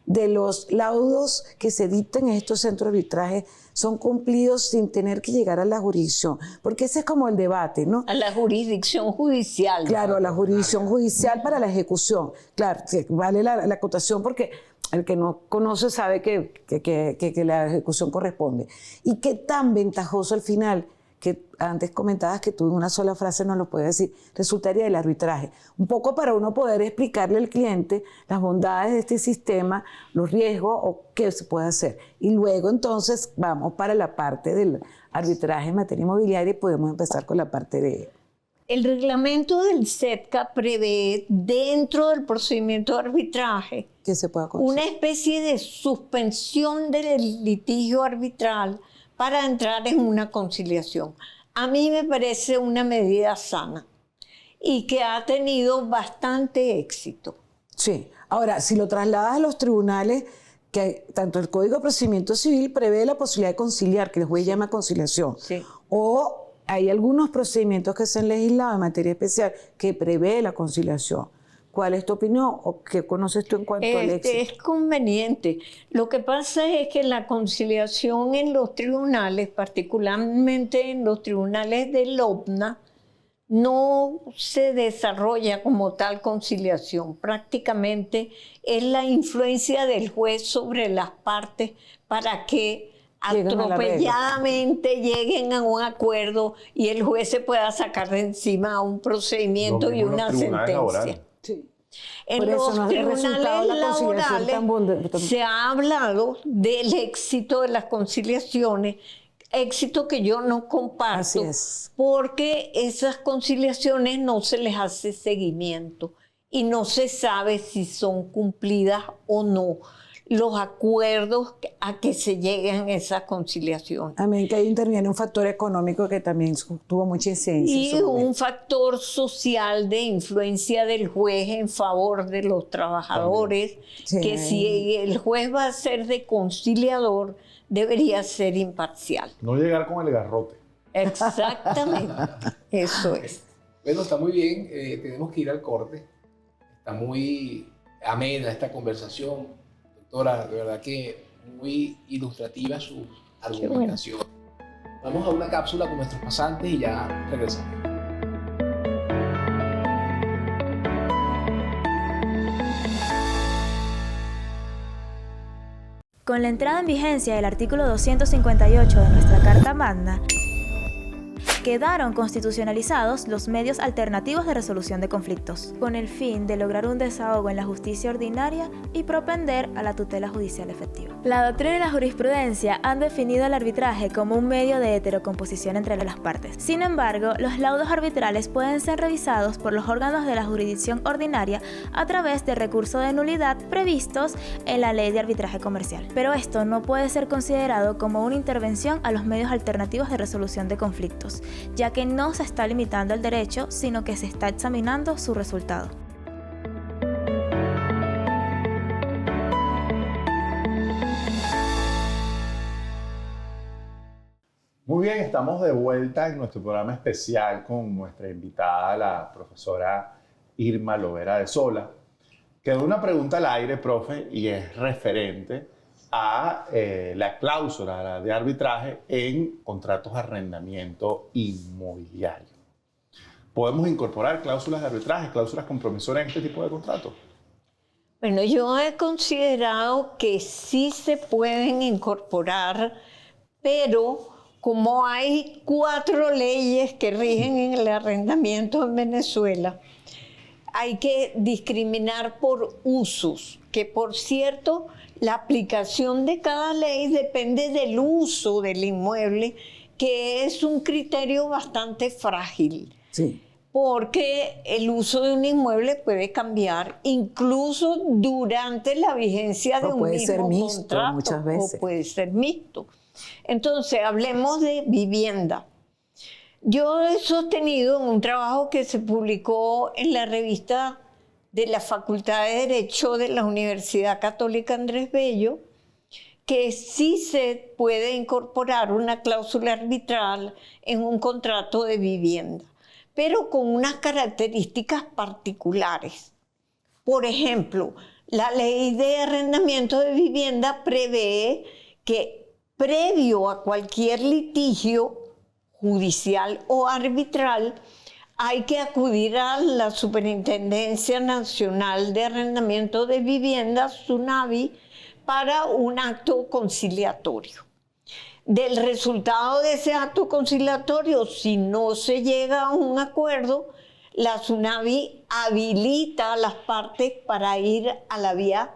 de los laudos que se dictan en estos centros de arbitraje son cumplidos sin tener que llegar a la jurisdicción? Porque ese es como el debate, ¿no? A la jurisdicción judicial. Claro, a la jurisdicción judicial para la ejecución. Claro, vale la acotación porque el que no conoce sabe que la ejecución corresponde. ¿Y qué tan ventajoso al final, que antes comentabas que tú en una sola frase no lo puedes decir, resultaría el arbitraje? Un poco para uno poder explicarle al cliente las bondades de este sistema, los riesgos o qué se puede hacer. Y luego entonces vamos para la parte del arbitraje en materia inmobiliaria y podemos empezar con la parte de... El reglamento del SEPCA prevé dentro del procedimiento de arbitraje que se pueda conseguir una especie de suspensión del litigio arbitral para entrar en una conciliación. A mí me parece una medida sana y que ha tenido bastante éxito. Sí. Ahora, si lo trasladas a los tribunales, que tanto el Código de Procedimiento Civil prevé la posibilidad de conciliar, que el juez llama conciliación, Sí. o hay algunos procedimientos que se han legislado en materia especial que prevé la conciliación. ¿Cuál es tu opinión o qué conoces tú en cuanto al éxito? Es conveniente. Lo que pasa es que la conciliación en los tribunales, particularmente en los tribunales del OPNA, no se desarrolla como tal conciliación. Prácticamente es la influencia del juez sobre las partes para que atropelladamente lleguen a un acuerdo y el juez se pueda sacar de encima un procedimiento y una sentencia. Sí. En los tribunales laborales se ha hablado del éxito de las conciliaciones, éxito que yo no comparto. Así es. Porque esas conciliaciones no se les hace seguimiento y no se sabe si son cumplidas o no los acuerdos a que se lleguen esas conciliaciones. También que ahí interviene un factor económico que también tuvo mucha incidencia. Y un factor social de influencia del juez en favor de los trabajadores, Sí. que si el juez va a ser de conciliador, debería ser imparcial. No llegar con el garrote. Exactamente, eso es. Bueno, está muy bien, tenemos que ir al corte. Está muy amena esta conversación. Doctora, de verdad que muy ilustrativa su argumentación. Vamos a una cápsula con nuestros pasantes y ya regresamos. Con la entrada en vigencia del artículo 258 de nuestra Carta Magna, quedaron constitucionalizados los medios alternativos de resolución de conflictos, con el fin de lograr un desahogo en la justicia ordinaria y propender a la tutela judicial efectiva. La doctrina y la jurisprudencia han definido el arbitraje como un medio de heterocomposición entre las partes. Sin embargo, los laudos arbitrales pueden ser revisados por los órganos de la jurisdicción ordinaria a través de recursos de nulidad previstos en la Ley de Arbitraje Comercial. Pero esto no puede ser considerado como una intervención a los medios alternativos de resolución de conflictos, ya que no se está limitando el derecho, sino que se está examinando su resultado. Muy bien, estamos de vuelta en nuestro programa especial con nuestra invitada, la profesora Irma Lovera de Sola. Quedó una pregunta al aire, profe, y es referente a la cláusula de arbitraje en contratos de arrendamiento inmobiliario. ¿Podemos incorporar cláusulas de arbitraje, cláusulas compromisoras en este tipo de contratos? Bueno, yo he considerado que sí se pueden incorporar, pero como hay 4 leyes que rigen en el arrendamiento en Venezuela, hay que discriminar por usos, que por cierto, la aplicación de cada ley depende del uso del inmueble, que es un criterio bastante frágil. Sí. Porque el uso de un inmueble puede cambiar incluso durante la vigencia de un puede ser mismo mixto contrato, muchas veces. o puede ser mixto. Entonces, hablemos de vivienda. Yo he sostenido en un trabajo que se publicó en la revista de la Facultad de Derecho de la Universidad Católica Andrés Bello, que sí se puede incorporar una cláusula arbitral en un contrato de vivienda, pero con unas características particulares. Por ejemplo, la ley de arrendamiento de vivienda prevé que previo a cualquier litigio judicial o arbitral, hay que acudir a la Superintendencia Nacional de Arrendamiento de Viviendas, SUNAVI, para un acto conciliatorio. Del resultado de ese acto conciliatorio, si no se llega a un acuerdo, la SUNAVI habilita a las partes para ir a la vía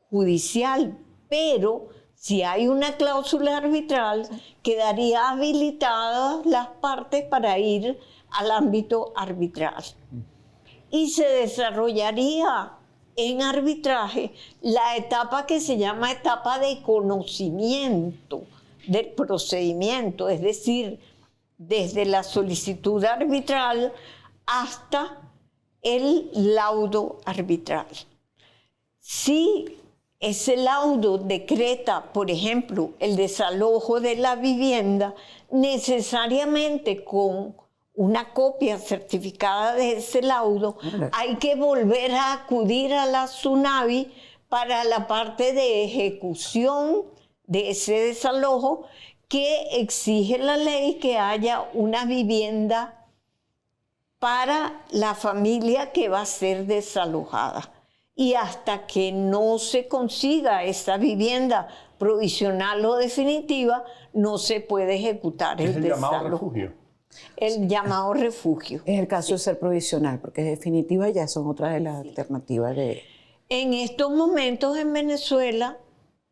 judicial, pero si hay una cláusula arbitral, quedaría habilitadas las partes para ir al ámbito arbitral. Y se desarrollaría en arbitraje la etapa que se llama etapa de conocimiento del procedimiento, es decir, desde la solicitud arbitral hasta el laudo arbitral. Si ese laudo decreta, por ejemplo, el desalojo de la vivienda, necesariamente con una copia certificada de ese laudo, hay que volver a acudir a la SUNAVI para la parte de ejecución de ese desalojo, que exige la ley que haya una vivienda para la familia que va a ser desalojada. Y hasta que no se consiga esa vivienda provisional o definitiva, no se puede ejecutar el desalojo. Llamado refugio. El llamado refugio. Es el caso de ser provisional, porque definitiva ya son otras de las alternativas de... En estos momentos en Venezuela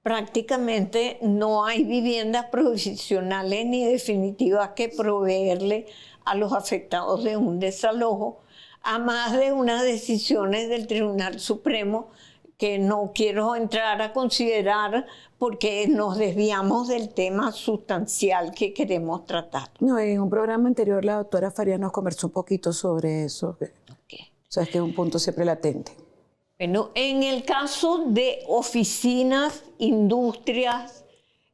prácticamente no hay viviendas provisionales ni definitivas que proveerle a los afectados de un desalojo, a más de unas decisiones del Tribunal Supremo que no quiero entrar a considerar porque nos desviamos del tema sustancial que queremos tratar. No, en un programa anterior la doctora Faría nos conversó un poquito sobre eso. Okay. O sea, es que es un punto siempre latente. Bueno, en el caso de oficinas, industrias,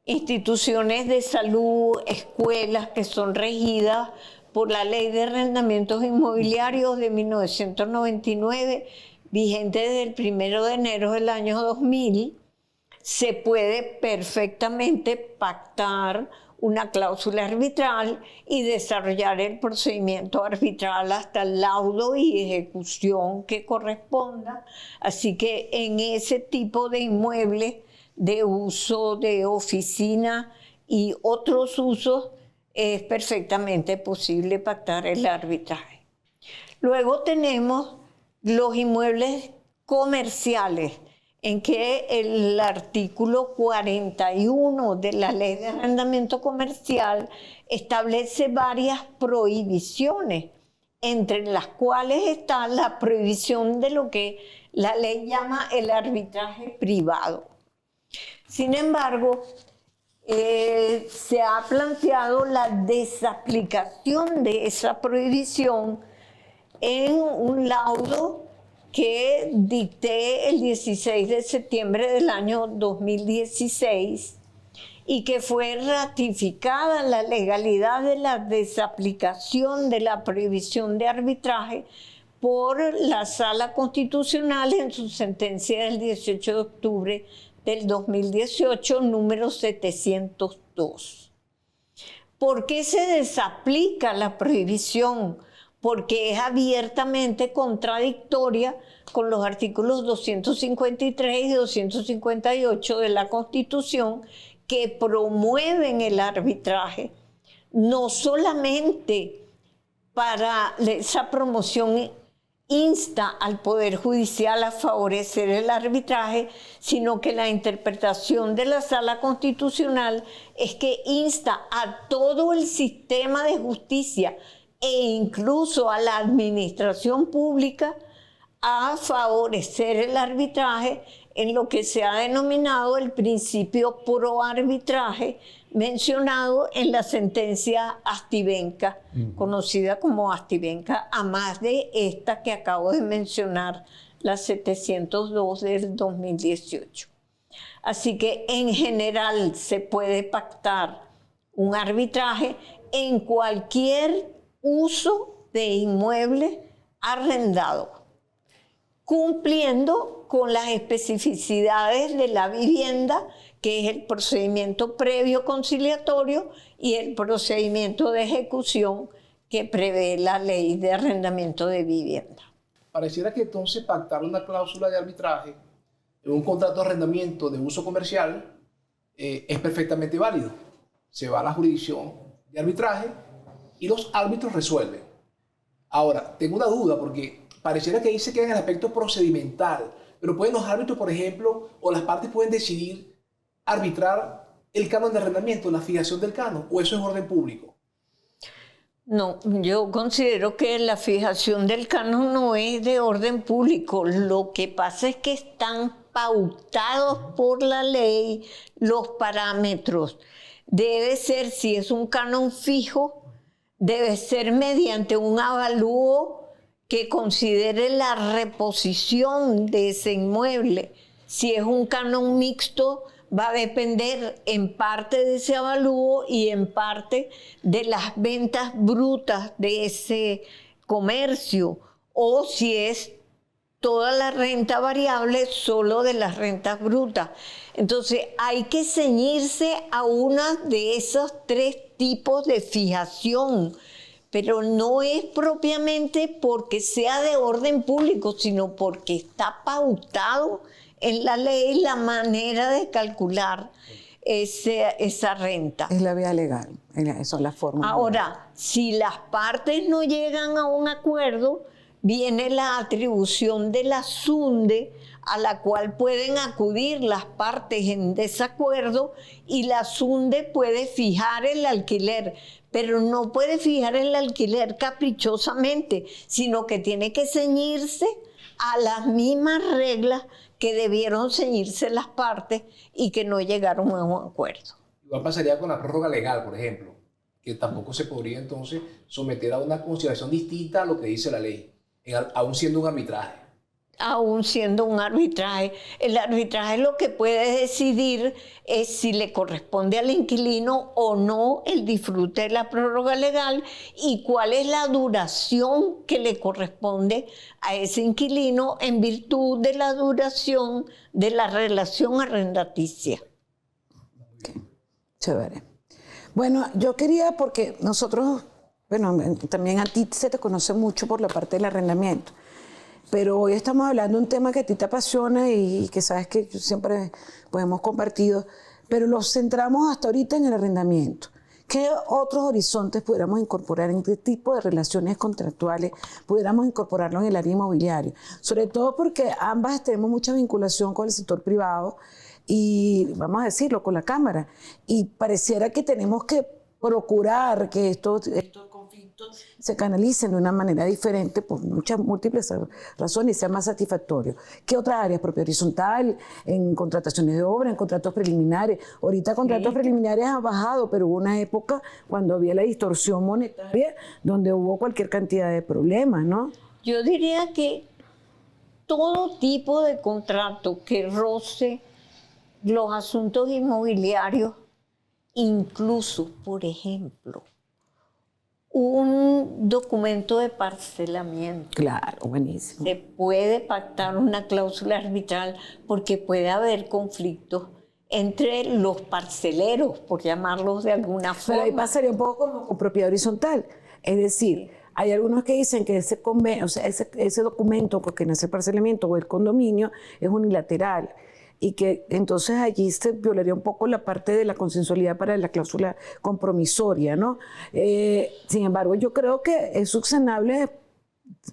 instituciones de salud, escuelas que son regidas por la Ley de Arrendamientos Inmobiliarios de 1999, vigente desde el 1 de enero del año 2000, se puede perfectamente pactar una cláusula arbitral y desarrollar el procedimiento arbitral hasta el laudo y ejecución que corresponda. Así que en ese tipo de inmuebles de uso de oficina y otros usos, es perfectamente posible pactar el arbitraje. Luego tenemos los inmuebles comerciales, en que el artículo 41 de la Ley de Arrendamiento Comercial establece varias prohibiciones, entre las cuales está la prohibición de lo que la ley llama el arbitraje privado. Sin embargo, se ha planteado la desaplicación de esa prohibición en un laudo que dicté el 16 de septiembre del año 2016 y que fue ratificada la legalidad de la desaplicación de la prohibición de arbitraje por la Sala Constitucional en su sentencia del 18 de octubre del 2018, número 702. ¿Por qué se desaplica la prohibición? Porque es abiertamente contradictoria con los artículos 253 y 258 de la Constitución, que promueven el arbitraje, no solamente para esa promoción insta al Poder Judicial a favorecer el arbitraje, sino que la interpretación de la Sala Constitucional es que insta a todo el sistema de justicia e incluso a la administración pública a favorecer el arbitraje en lo que se ha denominado el principio pro arbitraje, mencionado en la sentencia Astivenca, conocida como Astivenca, a más de esta que acabo de mencionar, la 702 del 2018. Así que en general se puede pactar un arbitraje en cualquier uso de inmueble arrendado, cumpliendo con las especificidades de la vivienda, que es el procedimiento previo conciliatorio y el procedimiento de ejecución que prevé la Ley de Arrendamiento de Vivienda. Pareciera que entonces pactar una cláusula de arbitraje en un contrato de arrendamiento de uso comercial es perfectamente válido. Se va a la jurisdicción de arbitraje y los árbitros resuelven. Ahora, tengo una duda porque pareciera que ahí se queda en el aspecto procedimental, pero pueden los árbitros, por ejemplo, o las partes pueden decidir arbitrar el canon de arrendamiento, la fijación del canon, o eso es orden público. No, yo considero que la fijación del canon no es de orden público. Lo que pasa es que están pautados por la ley los parámetros. Debe ser, si es un canon fijo, debe ser mediante un avalúo que considere la reposición de ese inmueble. Si es un canon mixto, va a depender en parte de ese avalúo y en parte de las ventas brutas de ese comercio, o si es toda la renta variable solo de las rentas brutas. Entonces hay que ceñirse a una de esos tres tipos de fijación, pero no es propiamente porque sea de orden público, sino porque está pautado en la ley la manera de calcular esa renta. Es la vía legal, son las formas. Ahora, si las partes no llegan a un acuerdo, viene la atribución de la SUNDE, a la cual pueden acudir las partes en desacuerdo, y la SUNDE puede fijar el alquiler, pero no puede fijar el alquiler caprichosamente, sino que tiene que ceñirse a las mismas reglas que debieron ceñirse las partes y que no llegaron a un acuerdo. Igual pasaría con la prórroga legal, por ejemplo, que tampoco se podría entonces someter a una consideración distinta a lo que dice la ley, aún siendo un arbitraje. Aún siendo un arbitraje. El arbitraje lo que puede decidir es si le corresponde al inquilino o no el disfrute de la prórroga legal y cuál es la duración que le corresponde a ese inquilino en virtud de la duración de la relación arrendaticia. Okay. Chévere. Bueno, yo quería, porque nosotros, bueno, también a ti se te conoce mucho por la parte del arrendamiento. Pero hoy estamos hablando de un tema que a ti te apasiona y que sabes que siempre pues, hemos compartido, pero lo centramos hasta ahorita en el arrendamiento. ¿Qué otros horizontes pudiéramos incorporar en este tipo de relaciones contractuales? Pudiéramos incorporarlo en el área inmobiliaria. Sobre todo porque ambas tenemos mucha vinculación con el sector privado y, vamos a decirlo, con la Cámara. Y pareciera que tenemos que procurar que estos conflictos se canalicen de una manera diferente por muchas múltiples razones y sea más satisfactorio. ¿Qué otras áreas? Propia horizontal, en contrataciones de obra, en contratos preliminares. Ahorita contratos preliminares han bajado, pero hubo una época cuando había la distorsión monetaria donde hubo cualquier cantidad de problemas, ¿no? Yo diría que todo tipo de contrato que roce los asuntos inmobiliarios, incluso, por ejemplo, un documento de parcelamiento. Claro, buenísimo. Se puede pactar una cláusula arbitral porque puede haber conflictos entre los parceleros, por llamarlos de alguna forma. Pero ahí pasaría un poco como con propiedad horizontal. Es decir, hay algunos que dicen que ese documento, porque no es el parcelamiento o el condominio, es unilateral. Y que entonces allí se violaría un poco la parte de la consensualidad para la cláusula compromisoria, ¿no? Sin embargo, yo creo que es subsanable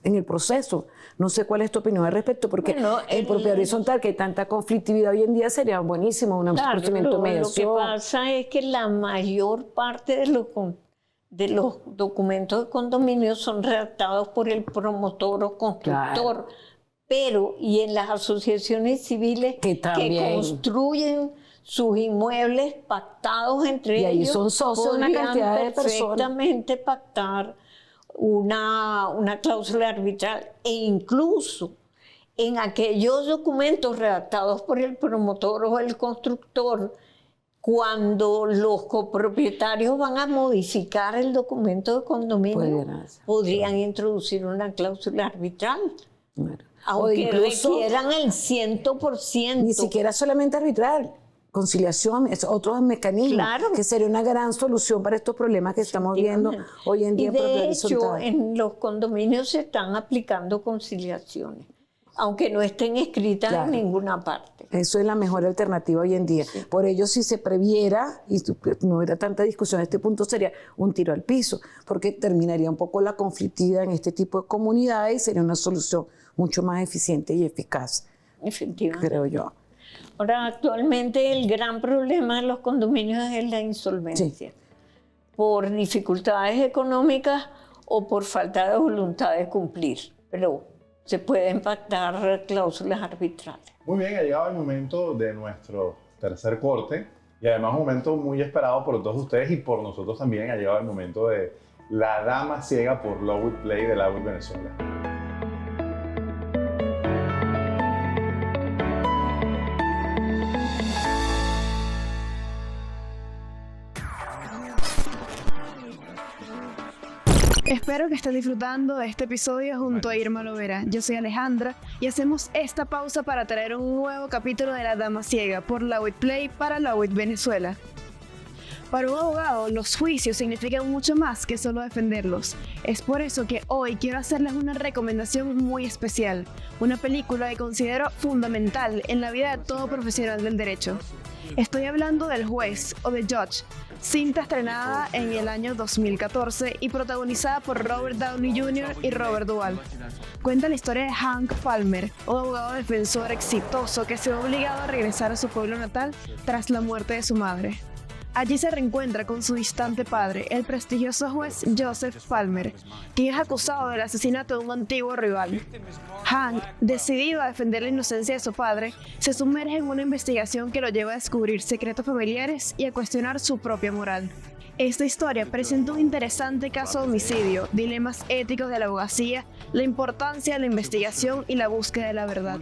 en el proceso. No sé cuál es tu opinión al respecto, porque en propiedad horizontal, que hay tanta conflictividad hoy en día, sería buenísimo un procedimiento de mediación. Lo que pasa es que la mayor parte de los documentos de condominio son redactados por el promotor o constructor. Claro. Pero, y en las asociaciones civiles que construyen sus inmuebles pactados entre ellos, y ahí son socios una cantidad de personas, perfectamente pactar una cláusula arbitral, e incluso en aquellos documentos redactados por el promotor o el constructor, cuando los copropietarios van a modificar el documento de condominio, podrían introducir una cláusula arbitral. Bueno. Aunque requieran el 100%. Ni siquiera solamente arbitral, conciliación, es otro mecanismo, que sería una gran solución para estos problemas que estamos viendo hoy en día. Y de hecho, en los condominios se están aplicando conciliaciones, aunque no estén escritas en ninguna parte. Eso es la mejor alternativa hoy en día. Sí. Por ello, si se previera y no hubiera tanta discusión, este punto sería un tiro al piso, porque terminaría un poco la conflictividad en este tipo de comunidades y sería una solución mucho más eficiente y eficaz. Efectivamente. Creo yo. Ahora, actualmente el gran problema de los condominios es la insolvencia. Por dificultades económicas o por falta de voluntad de cumplir. Pero se pueden pactar cláusulas arbitrales. Muy bien, ha llegado el momento de nuestro tercer corte y además un momento muy esperado por todos ustedes y por nosotros también. Ha llegado el momento de La Dama Ciega por Lowwood Play de Lowwood Venezuela. Espero que estén disfrutando de este episodio junto a Irma Lovera. Yo soy Alejandra y hacemos esta pausa para traer un nuevo capítulo de La Dama Ciega por Lowwood Play para Lowwood Venezuela. Para un abogado, los juicios significan mucho más que solo defenderlos. Es por eso que hoy quiero hacerles una recomendación muy especial, una película que considero fundamental en la vida de todo profesional del derecho. Estoy hablando del Juez o The Judge, cinta estrenada en el año 2014 y protagonizada por Robert Downey Jr. y Robert Duvall. Cuenta la historia de Hank Palmer, un abogado defensor exitoso que se ve obligado a regresar a su pueblo natal tras la muerte de su madre. Allí se reencuentra con su distante padre, el prestigioso juez Joseph Palmer, quien es acusado del asesinato de un antiguo rival. Hank, decidido a defender la inocencia de su padre, se sumerge en una investigación que lo lleva a descubrir secretos familiares y a cuestionar su propia moral. Esta historia presenta un interesante caso de homicidio, dilemas éticos de la abogacía, la importancia de la investigación y la búsqueda de la verdad.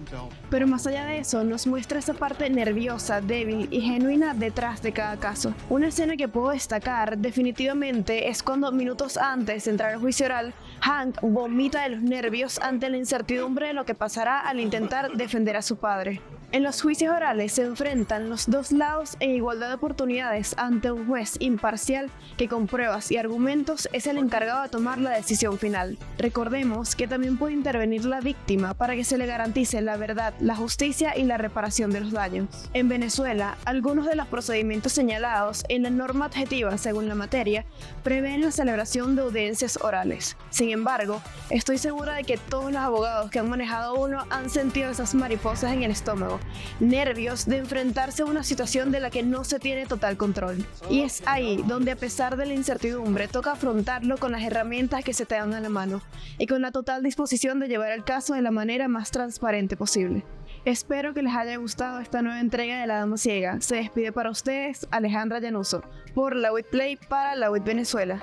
Pero más allá de eso, nos muestra esa parte nerviosa, débil y genuina detrás de cada caso. Una escena que puedo destacar definitivamente es cuando minutos antes de entrar al juicio oral, Hank vomita de los nervios ante la incertidumbre de lo que pasará al intentar defender a su padre. En los juicios orales se enfrentan los dos lados en igualdad de oportunidades ante un juez imparcial que con pruebas y argumentos es el encargado de tomar la decisión final. Recordemos que también puede intervenir la víctima para que se le garantice la verdad, la justicia y la reparación de los daños. En Venezuela, algunos de los procedimientos señalados en la norma adjetiva según la materia prevén la celebración de audiencias orales. Sin embargo, estoy segura de que todos los abogados que han manejado uno han sentido esas mariposas en el estómago, nervios de enfrentarse a una situación de la que no se tiene total control. Y es ahí donde, a pesar de la incertidumbre, toca afrontarlo con las herramientas que se te dan a la mano y con la total disposición de llevar el caso de la manera más transparente posible. Espero que les haya gustado esta nueva entrega de La Dama Ciega. Se despide para ustedes Alejandra Llanuso por La WIT Play para La WIT Venezuela.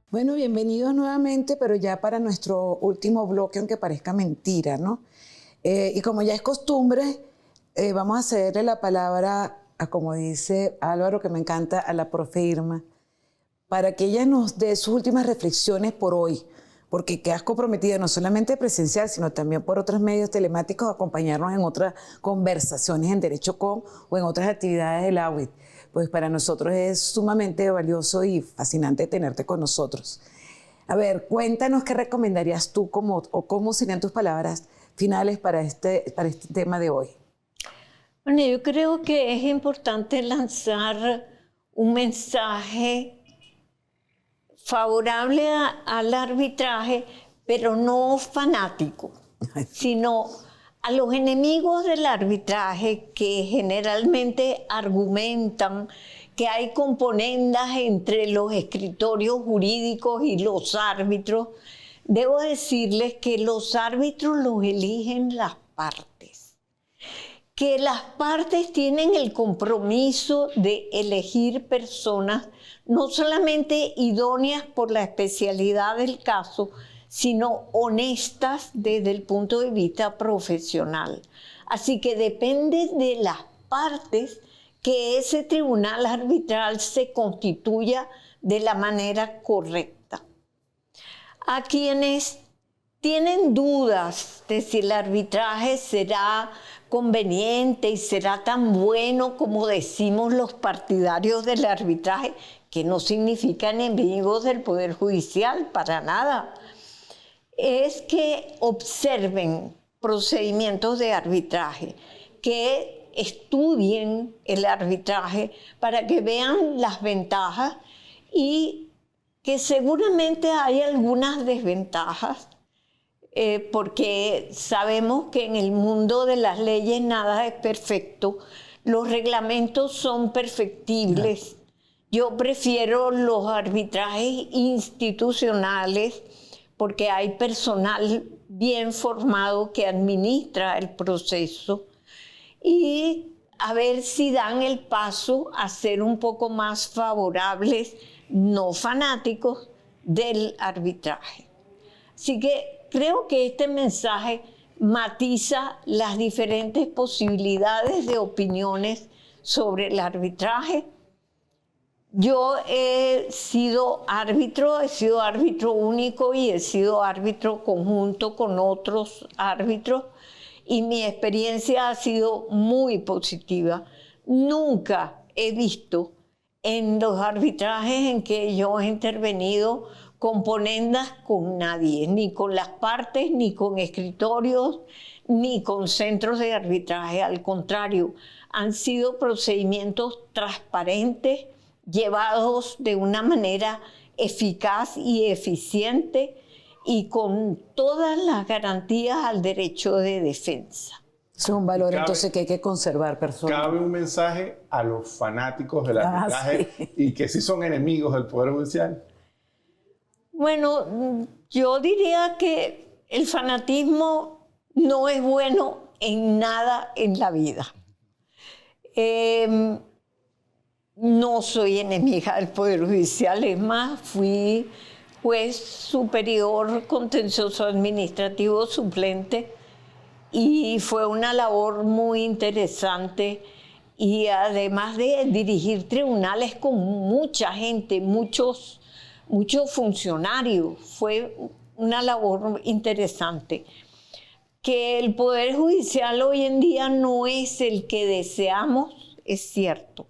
Bueno, bienvenidos nuevamente, pero ya para nuestro último bloque, aunque parezca mentira, ¿no? Y como ya es costumbre, vamos a cederle la palabra a, como dice Álvaro, que me encanta, a la profe Irma, para que ella nos dé sus últimas reflexiones por hoy, porque quedas comprometida no solamente presencial, sino también por otros medios telemáticos a acompañarnos en otras conversaciones en Derecho Con o en otras actividades de la UIT. Pues para nosotros es sumamente valioso y fascinante tenerte con nosotros. A ver, cuéntanos qué recomendarías tú o cómo serían tus palabras finales para este tema de hoy. Bueno, yo creo que es importante lanzar un mensaje favorable al arbitraje, pero no fanático, sino a los enemigos del arbitraje que generalmente argumentan que hay componendas entre los escritorios jurídicos y los árbitros. Debo decirles que los árbitros los eligen las partes, que las partes tienen el compromiso de elegir personas no solamente idóneas por la especialidad del caso, sino honestas desde el punto de vista profesional. Así que depende de las partes que ese tribunal arbitral se constituya de la manera correcta. A quienes tienen dudas de si el arbitraje será conveniente y será tan bueno como decimos los partidarios del arbitraje, que no significa enemigos del Poder Judicial, para nada, es que observen procedimientos de arbitraje, que estudien el arbitraje para que vean las ventajas y que seguramente hay algunas desventajas, porque sabemos que en el mundo de las leyes nada es perfecto, los reglamentos son perfectibles. Yo prefiero los arbitrajes institucionales porque hay personal bien formado que administra el proceso y a ver si dan el paso a ser un poco más favorables, no fanáticos, del arbitraje. Así que creo que este mensaje matiza las diferentes posibilidades de opiniones sobre el arbitraje. Yo he sido árbitro único y he sido árbitro conjunto con otros árbitros y mi experiencia ha sido muy positiva. Nunca he visto en los arbitrajes en que yo he intervenido componendas con nadie, ni con las partes, ni con escritorios, ni con centros de arbitraje. Al contrario, han sido procedimientos transparentes, llevados de una manera eficaz y eficiente y con todas las garantías al derecho de defensa. Es un valor entonces que hay que conservar, personas. Cabe un mensaje a los fanáticos del arbitraje y que sí son enemigos del Poder Judicial. Bueno, yo diría que el fanatismo no es bueno en nada en la vida. No soy enemiga del Poder Judicial, es más, fui juez superior contencioso administrativo suplente y fue una labor muy interesante. Y además de dirigir tribunales con mucha gente, muchos funcionarios, fue una labor interesante. Que el Poder Judicial hoy en día no es el que deseamos, es cierto.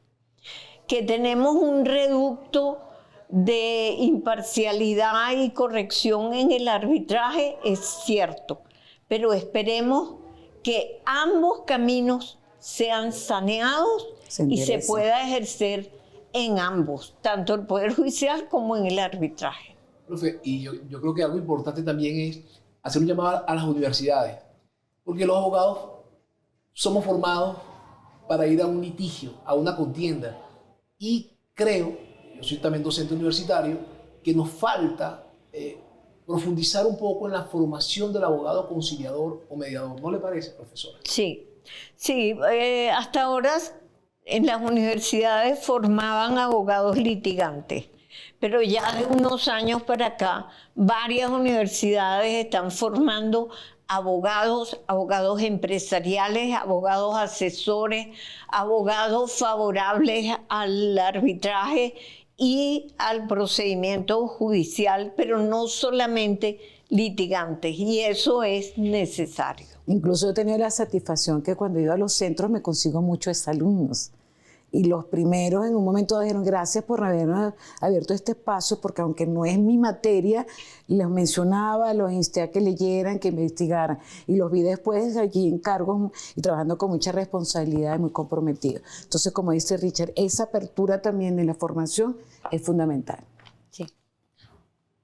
Que tenemos un reducto de imparcialidad y corrección en el arbitraje, es cierto. Pero esperemos que ambos caminos sean saneados y se pueda ejercer en ambos, tanto el Poder Judicial como en el arbitraje. Profe, y yo creo que algo importante también es hacer un llamado a las universidades, porque los abogados somos formados para ir a un litigio, a una contienda, y creo, yo soy también docente universitario, que nos falta profundizar un poco en la formación del abogado conciliador o mediador. ¿No le parece, profesora? Sí. Sí, hasta ahora en las universidades formaban abogados litigantes, pero ya de unos años para acá, varias universidades están formando abogados empresariales, abogados asesores, abogados favorables al arbitraje y al procedimiento judicial, pero no solamente litigantes, y eso es necesario. Incluso he tenido la satisfacción que cuando he ido a los centros me consigo muchos exalumnos. Y los primeros en un momento dijeron gracias por habernos abierto este espacio, porque aunque no es mi materia, los mencionaba, los insté a que leyeran, que investigaran. Y los vi después allí en cargos y trabajando con mucha responsabilidad y muy comprometido. Entonces, como dice Richard, esa apertura también en la formación es fundamental. Sí.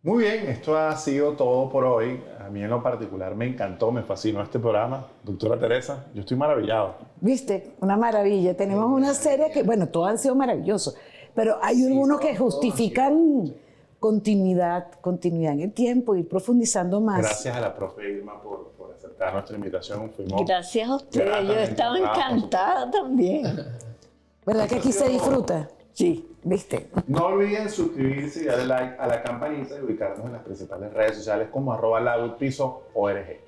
Muy bien, esto ha sido todo por hoy. A mí en lo particular me encantó, me fascinó este programa. Doctora Teresa, yo estoy maravillado. ¿Viste? Una maravilla. Tenemos una serie que, bueno, todos han sido maravillosos, pero hay algunos que justifican continuidad en el tiempo, ir profundizando más. Gracias a la profe Irma por aceptar nuestra invitación. Gracias a ustedes, yo estaba encantada también. ¿Verdad que aquí se disfruta? Sí. ¿Viste? No olviden suscribirse y darle like a la campanita y ubicarnos en las principales redes sociales como @lawitpiso.org.